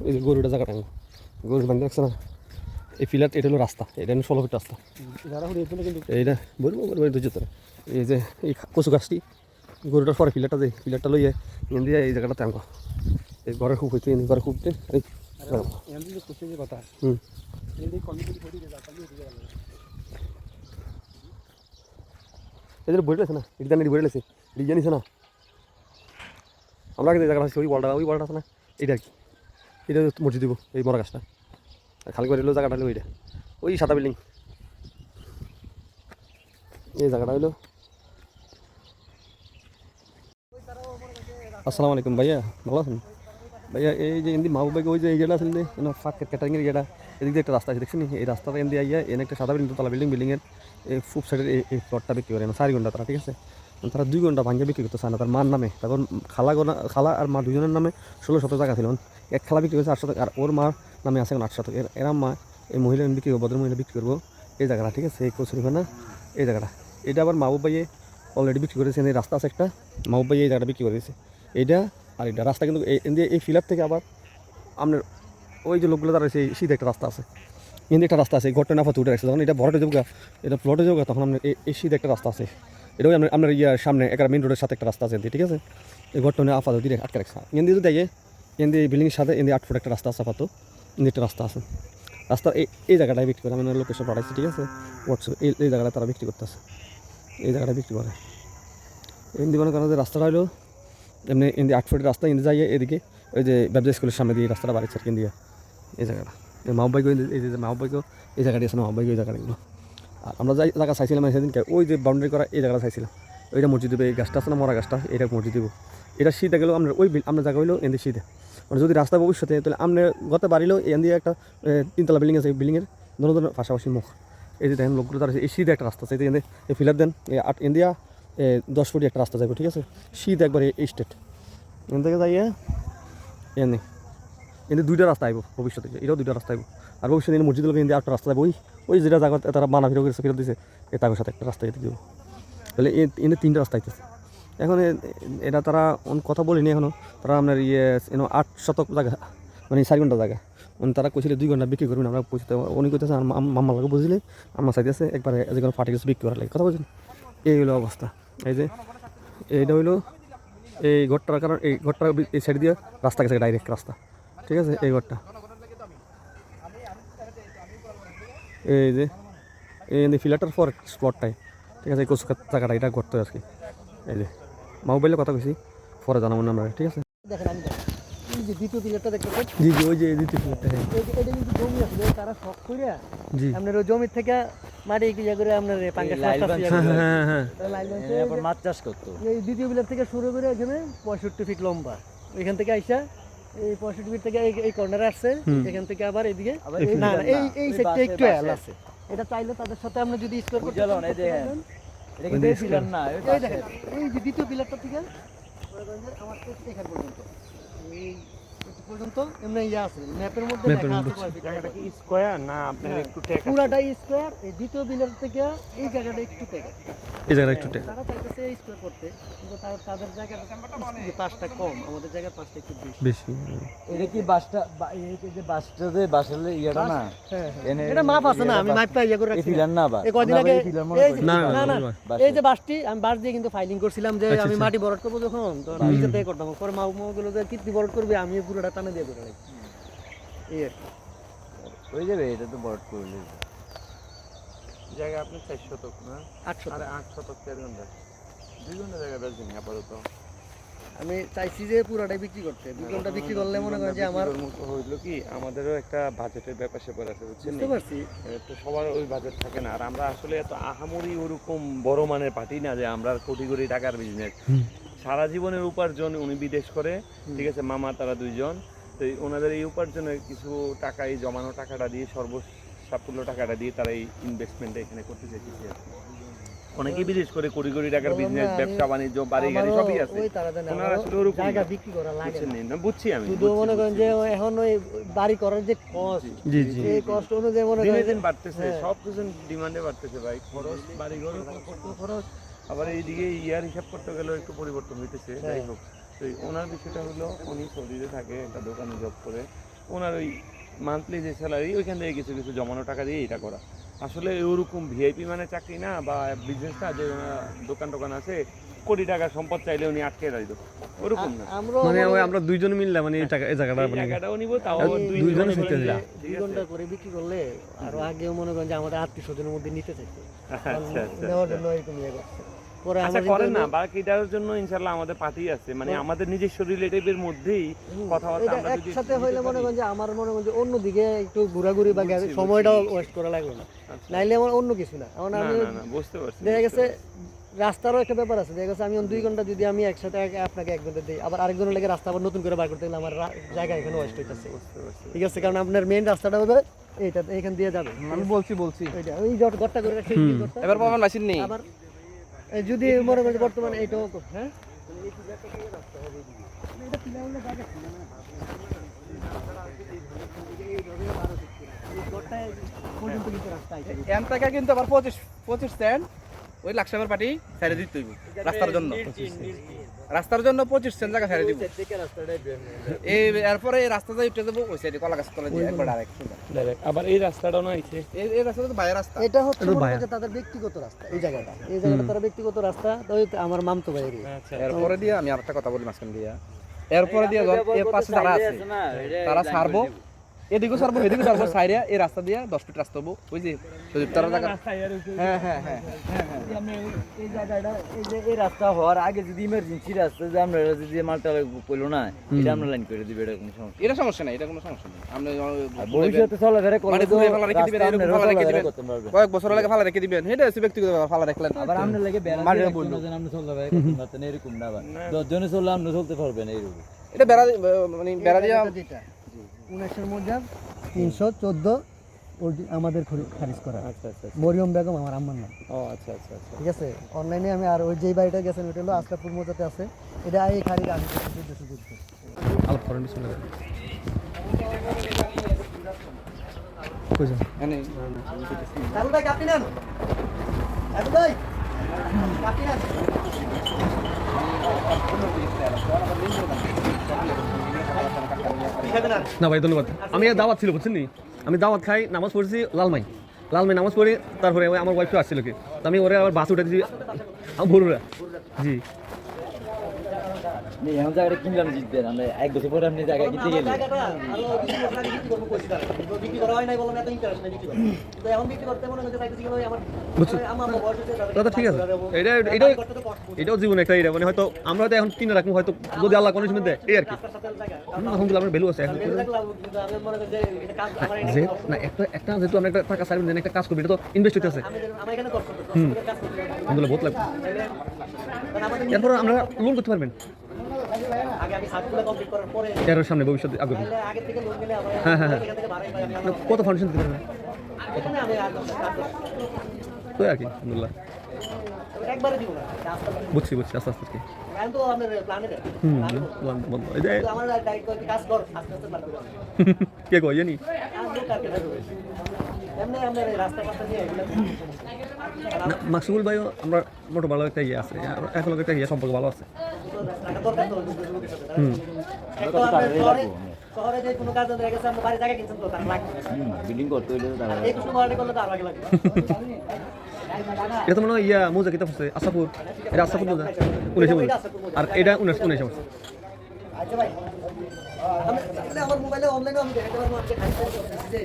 এই যে গরুটা জায়গাটা গরু বান্ধে রাখছে না এই ফিলার এটা হলো রাস্তা এটা 16 ফিট রাস্তা এইটা বলবো ধৈর্য তোরা এই যে এই কচু গাছটি গরুটার পরে ফিলারটা যে ফিলারটা লইয়ে এন দিয়ে এই জায়গাটাতে আনবো এই ঘরের খুব হইতে ঘরের খুবতে এই কথা এদের বই রয়েছে না এটা জানি বই রয়েছে এটা জানিস না আমরা আগে জায়গাটা আছে ওই বলটা আছে না এইটা আর কি এটা মসজিদ দিব এই বড় গাছটা খালি করে এলো জায়গাটা হলো ওইটা ওই সাদা বিল্ডিং এই জায়গাটা হলো। আসসালামু আলাইকুম ভাইয়া, ভালো আছেন ভাইয়া? এই যে এমনি মাহবুব ভাইকে ওই যে এই জায়গা আসলে ফাঁক ক্যাটারিংয়ের ইয়েটা এদিক দিয়ে একটা রাস্তা আছে দেখছেন এই রাস্তাটা এমনি আইয়া এনে একটা সাদা বিল্ডিং তালা বিল্ডিংয়ের এই ফুপ সাইডের এই প্লটটা বিক্রি করে 4 ঘন্টা তারা, ঠিক আছে? তারা 2 ঘন্টা ভাঙে বিক্রি করতে চায় না তার মার নামে। তারপর খালা আর মা দুজনের নামে 16 শতক জায়গা ছিল, এক খালা বিক্রি করছে 8 শতক আর ওর মার নামে আছে 8 শতক। এরা মা এই মহিলা বিক্রি করবো, ভদ্র মহিলা বিক্রি করবো এই জায়গাটা, ঠিক আছে? এই কচুরিখানা এই জায়গাটা এটা আবার মাহবুব ভাইয়ে অলরেডি বিক্রি করেছে। এই রাস্তা আছে একটা, মাহবুব ভাই এই জায়গাটা বিক্রি করেছে এইটা। আর এটা রাস্তা কিন্তু এই ফিলার থেকে আবার আপনার ওই যে লোকগুলো দাঁড়াচ্ছে এই সিধে একটা রাস্তা আছে, কিন্তু একটা রাস্তা আছে ঘরটা নাফাতে উঠে রাখছে। যখন এটা ভরাটে যাবো এটা প্লটে যাবো তখন আপনার এই সিধে একটা রাস্তা আছে, এটাও আপনার ইয়ার সামনে একটা মেন রোডের সাথে একটা রাস্তা আছে, ঠিক আছে? এই ঘরটা আফাত দিয়ে আটকে রাখছে এন দিয়ে দেখে এন দিয়ে এই বিল্ডিংয়ের সাথে এন দিয়ে 8 ফুট একটা রাস্তা আছে, আপাতত এমনি একটা রাস্তা আছে। রাস্তার এই জায়গাটায় বিক্রি করে আমি লোকেশন পাঠাইছি, ঠিক আছে? হোয়াটসঅ্যাপ এই জায়গাটা তারা বিক্রি করতেছে, এই জায়গাটা বিক্রি করে। এমনি মনে করেন যে রাস্তাটা হলো এমনি এমনি 8 ফুটের রাস্তা এনে যাইয়ে এদিকে ওই যে ব্যবসা স্কুলের সামনে দিয়ে রাস্তাটা বাড়িছে আর কি দিয়ে এই জায়গাটা। মাহবুব ভাইকে এই যে মাহবুব ভাইকেও এই জায়গাটি আছে, মাহবুব ভাইকে ওই জায়গাগুলো। আর আমরা যাই জায়গা চাইছিলাম সেদিনকে ওই যে বাউন্ডারি করা এই জায়গাটা চাইছিলাম, ওইটা মসজিদ দেবে। এই গাছটা আছে না মরা গাছটা, এটা মসজিদ দেবো। এটা শীতে গেলেও আমরা ওই আমরা জায়গা হইলেও এনে শীতে মানে যদি রাস্তা ভবিষ্যতে তাহলে আমরা গত বাড়িলেও এন দিয়ে একটা 3 তলা বিল্ডিং আছে, এই বিল্ডিংয়ের ধরনের পাশাপাশি মুখ এই যে দেখেন লোকগুলো তার এই শীতে একটা রাস্তা আছে, এই ফিলার দেন এই 8 ইন্ডিয়া 10 ফুটি একটা রাস্তা যাবে, ঠিক আছে? শীত একবার এই স্টেট এখান থেকে যাইয়ে এনে এনে 2টা রাস্তা আইব ভবিষ্যতে, এটাও 2টা রাস্তা আইব। আর ভবিষ্যতে এনে মসজিদ লোক এনে একটা রাস্তা যাবো ওই যেটা জায়গা তারা মানা ফিরে ফেরত দিয়েছে এই তাদের সাথে একটা রাস্তা যেতে দেবো, তাহলে এনে 3টা রাস্তা আইতেছে। এখন এটা তারা কথা বলিনি এখনও, তারা আপনার 8 শতক জায়গা মানে 4 ঘন্টা জায়গা মানে তারা কইছিল 2 ঘন্টা বিক্রি করবেন। আমরা পৌঁছতে উনি কইতেছে মাম্মা লাগে বুঝলে আমার চাইতেছে একবারে যে কোনো ফাটি গেছে বিক্রি করার লাগে, কথা বলছেন? এই হলো অবস্থা। এই যে এইটা হইলো এই ঘরটার কারণ এই ঘরটা এই সাইড দিয়ে রাস্তা গেছে ডাইরেক্ট রাস্তা, ঠিক আছে? এই ঘরটা এই যে এই ফিলারটার পর স্পটটাই, ঠিক আছে? এই কচু জায়গাটা এটা করতে আর কি। এই যে মোবাইলে কথা কইছি পরে জানাবো না আমরা, ঠিক আছে? দ্বিতীয় পিলারটা দেখতে পাচ্ছেন? জি জি ওই যে দ্বিতীয় পিলারটা। হ্যাঁ এটা কিন্তু জমি আছে তারা শখ কইরা জি আপনার ওই জমি থেকে মাটি ইয়া করে আপনার পাঙ্গাস মাছ চাষ করতো। এই দ্বিতীয় পিলার থেকে শুরু করে এখানে 65 ফিট লম্বা, এখান থেকে আইসা এই 65 ফিট থেকে এই কর্নারে আসছে, এখান থেকে আবার এদিকে না এই সাইডটা একটু এল আছে। এটা চাইলে তাদের সাথে আমরা যদি স্কোয়ার করতে চান এই দেখেন এটা কিন্তু পিলার না, এই দেখেন এই যে দ্বিতীয় পিলারটা থেকে আমার এখান পর্যন্ত এই পর্যন্ত এমনি ইয়া আছে ম্যাপের মধ্যে লেখা আছে জায়গাটা কি স্কয়ার না আপনার একটু টেক আছে, পুরাটাই স্কয়ার। এই দ্বিতীয় পিলার থেকে এই জায়গাটা একটু টেক আছে, এই জায়গাটা একটু টেক তারা চাইতেছে স্কয়ার করতে, কিন্তু তাদের জায়গাটা পাঁচটা কম, আমাদের জায়গার পাঁচটা একটু বেশি। এটা কি বাসটা এই যে বাসটা যে বাসলে ইয়াটা না এটা মাপ আছে না, আমি মাপটা ইয়া করে রাখছি পিলার না বা এই কয়দিন আগে না না এই যে বাসটি আমি বাস দিয়ে কিন্তু ফাইলিং করছিলাম যে আমি মাটি ভরাট করবো যখন তো নিজে থেকে করতাম, পরে মাগুলো যে কীর্তি ভরাট করবে আমি পুরোটা টানে দিয়ে করে রাখি এই আর ওই যাবে। এটা তো বড় করলে জায়গা আপনি 4 শতক না 8 শতক, আরে 8 শতক 4 ঘন্টা 2 ঘন্টা জায়গা বেচবেন আপাতত। আমি চাইছি যে পুরোটাই বিক্রি করতে, 2 ঘন্টা বিক্রি করলে মনে করেন যে আমার মতো হইলো কি আমাদেরও একটা বাজেটের ব্যাপার স্যাপার আছে, বুঝছেন? বুঝতে পারছি তো সবার ওই বাজেট থাকে না, আর আমরা আসলে এত আহামরি ওরকম বড় মানের পার্টি না যে আমরা কোটি কোটি টাকার বিজনেস। সারা জীবনের উপার্জন উনি বিদেশ করে, ঠিক আছে? মামা তারা 2 জন, তো ওনাদের এই উপার্জনের কিছু টাকা এই জমানো টাকাটা দিয়ে সর্বসাফল্য টাকাটা দিয়ে তারা এই ইনভেস্টমেন্টটা এখানে করতে চাইতেছে আর কি। অনেকেই বিদেশ করে কোটি কোটি টাকার বিজনেস, ব্যবসা বাণিজ্য, বাড়ি গাড়ি সবই আছে। ওই তারা জানে ওনার আসলে ওরকম জায়গা বিক্রি করা লাগে না, বুঝছি আমি। শুধু মনে করেন যে এখন ওই বাড়ি করার যে কষ্ট, জি জি এই কষ্ট অনুযায়ী মনে দিনে করেন দিন বাড়তেছে, সব কিছু ডিমান্ডে বাড়তেছে ভাই, খরচ বাড়ি ঘর খরচ, আবার এইদিকে ইয়ার হিসাব করতে গেলেও একটু পরিবর্তন হইতেছে। যাই হোক, তো ওনার বিষয়টা হলো উনি সৌদিতে থাকে, একটা দোকানে জব করে, ওনার ওই মান্থলি যে স্যালারি ওইখান থেকে কিছু কিছু জমানো টাকা দিয়ে এটা করা। আসলে ওরকম ভিআইপি মানে চাকরি না, বা বিজনেসটা যে ওনার দোকান টোকান আছে কোটি টাকার সম্পদ চাইলে উনি আটকে রাখতো, ওরকম না। আমরা মানে ওই আমরা দুইজন মিললে মানে এই জায়গাটা এই মানে জায়গাটাও নিব, তাও দুইজনে মিলে, শিখতে যায়। ঠিক 2 আছে? ঘন্টা করে বিক্রি করলে আরো আগেও মনে করেন যে আমাদের আত্মীয় স্বজনের মধ্যে নিতে চাইছে, আচ্ছা, আচ্ছা, নেওয়ার জন্য এরকম ইয়ে করছে। পরে আচ্ছা আমাদের করেন না, বাকিটার জন্য ইনশাল্লাহ আমাদের পার্টি আছে, মানে আমাদের নিজস্ব রিলেটিভের মধ্যেই কথাবার্তা এটা আমরা যদি একসাথে হইলে মনে করেন যে আমার মনে করেন যে অন্যদিকে একটু ঘোরাঘুরি বা সময়টাও ওয়েস্ট করা লাগলো না, নাইলে আমার অন্য কিছু না। এখন না আমি না না বুঝতে পারছি, দেখা গেছে রাস্তারও একটা ব্যাপার আছে, দেখা গেছে আমি 2 ঘন্টা যদি আমি একসাথে আপনাকে 1 ঘন্টা দিই, আবার আরেকজনের লেগে রাস্তা আবার নতুন করে বার করতে গেলে আমার জায়গা এখানে ওয়েস্ট হইতেছে, বুঝতে পারছি। ঠিক আছে? কারণ আপনার মেইন রাস্তাটা হবে এইটা, এখান দিয়ে যাবে, আমি বলছি ওইটা ওই ঘরটা করে রাখছি, এই ঘরটা। এবার পাবেন মেশিন নেই আবার যদি মনে করেন যে বর্তমানে এইটাও হ্যাঁ এন টাকা কিন্তু আবার 25 সেন্ট ওই লাক্সামের পার্টি ছেড়ে দিতে হইব রাস্তার জন্য, রাস্তার জন্য 25 সেন্ট জায়গা ছেড়ে দিব। এই এরপরে এই রাস্তা যাই উঠে যাবো ওই সাইডে কলা গাছ তলে দিয়ে একবার ডাইরেক্ট Direct। আবার এই রাস্তাটাও না আইছে, এই রাস্তাটা তো বাইরের রাস্তা। এটা হচ্ছে মনে করেন যে তাদের ব্যক্তিগত রাস্তা, এই জায়গাটা তার ব্যক্তিগত রাস্তা, তো ওই আমার মামতো ভাইয়ের। আচ্ছা এরপরে দিয়ে আমি আরেকটা কথা বলি মাঝখান দিয়া, এরপরে দিয়ে এর পাশে যারা আছে তারা ছাড়বো, এদিকেও ছাড়বো এদিকে ছাড়বো, সাইডে এই রাস্তা দিয়ে 10 ফিট রাস্তা হবো, ওই যে সুদীপ তারা জায়গা। হ্যাঁ হ্যাঁ হ্যাঁ এই জায়গাটা এই যে এই রাস্তা হওয়ার আগে যদি ইমার্জেন্সি রাস্তা যে আমরা যদি মালটা কইলো না, এটা আমরা লাইন করে দিবে, এটা কোনো সমস্যা এটা সমস্যা নাই, এটা কোনো সমস্যা নেই। আপনি ভবিষ্যতে চলাফেরা করলে মানে তো দূরে ফালা রেখে দিবেন, রাস্তা এরকম আপনারা ফালা রেখে চলাফেরা দিবেন, করতে পারবেন। কয়েক বছর আগে ফালা রেখে দিবেন, এটা হচ্ছে ব্যক্তিগত ব্যাপার, ফালা রাখলেন। আবার আমরা লাগে বেড়া মাঠে দিয়ে বললো। রাখতে না, আমরা চলাফেরা করতে পারতেন এরকম না, আবার 10 জনে চললে আপনি চলতে পারবেন এইরকম। এটা বেড়া মানে বেড়া দিয়ে যেটা 19 এর মধ্যে 314 আমাদের খারিজ করা। আচ্ছা আচ্ছা মরিয়ম বেগম আমার আম্মার নাম, ও আচ্ছা আচ্ছা আচ্ছা ঠিক আছে? অনলাইনে আমি আর ওই যেই বাড়িটা গেছেন ওইটা হলো আশরাফপুর মজাতে আছে, এটা এই খারিজ আমি যুদ্ধ আলাপ করেন বিসমিল্লাহ। কই যান? মানে চালু ভাই কাপি নেন, চালু ভাই কাপি নেন। না ভাই ধন্যবাদ। আমি দাওয়াত ছিল বুঝছেন নি, আমি দাওয়াত খাই, নামাজ পড়েছি লালমাই নামাজ পড়ি, তারপরে ওই আমার ওয়াইফও আসছিল কি, তো আমি ওরে আবার বাস উঠে দিয়েছি ভোররা। জি এখন জায়গাটা কিনলাম জিতবেন, আমরা 1 বছর পরে আপনি জায়গা কিনতে গেলে জায়গাটা আরো কিছু বছর আগে বিক্রি করবো কইছি তারা, বিক্রি করা হয় নাই বললাম, এত ইন্টারেস্ট নাই বিক্রি করা, তো এখন বিক্রি করতে মনে হচ্ছে চাইতেছি কিনা আমার আমার বয়স হচ্ছে দাদা ঠিক আছে, এটাও জীবনে একটা এটা মানে হয়তো আমরা হয়তো এখন কিনে রাখবো, হয়তো যদি আল্লাহ কোনো সময় দেয় এই আর কি। আলহামদুলিল্লাহ আমার ভ্যালু আছে এখন। যে না একটা যেহেতু আমরা একটা টাকা সার্ভিস দেন, একটা কাজ করবি, এটা তো ইনভেস্ট হতে আছে। আলহামদুলিল্লাহ বহুত লাগবে। এরপর আমরা লোন করতে পারবেন এর সামনে ভবিষ্যতে আগ্রহী। হ্যাঁ হ্যাঁ হ্যাঁ, কত ফাউন্ডেশন দিতে পারবেন তো আর কি। আলহামদুলিল্লাহ বুঝছি আস্তে আস্তে কি বন্ধ এই যে কে কয় জানি মাকসুবুল ভাইও আমরা মোটো ভালো একটা ইয়ে আছে, এখন একটা ইয়ে সম্পর্ক ভালো আছে। শহরে যে কোনো কাজ হয়ে গেছে, আমরা বাড়ি জায়গা কিনছেন তো তার লাগবে, বিল্ডিং করতে হইলে তো তারা এই কিছু মনে করলে তো আর আগে লাগবে। এটা তো মনে হয় ইয়া মোজা কিতাব আছে আসাপুর, এটা আসাপুর মোজা 19 আর এটা 19 বছর। আচ্ছা ভাই, আমার মোবাইলে অনলাইনে আমি দেখাতে পারবো আজকে খাইতে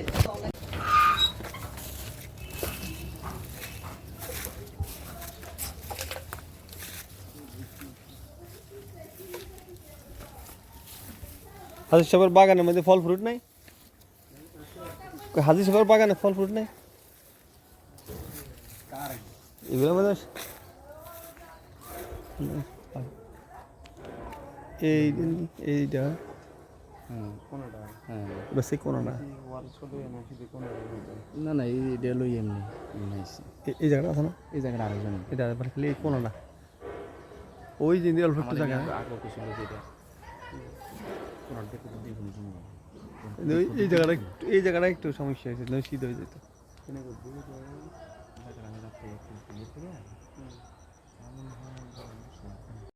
হাজির সাহেবের বাগানের মধ্যে ফল ফ্রুট নাই, হাজির সাহেবের বাগানে ফল ফ্রুট নাই এগুলোর মধ্যে এইটা বেশি কোনো না, না না এটা হলো এমনি এই জায়গাটা আছে না, এই জায়গাটা আরেকজন এটা খালি কোনো না, ওই যে অল্প একটু জায়গা এই জায়গাটা একটু সমস্যা হয়েছে, শীত হয়ে যেত।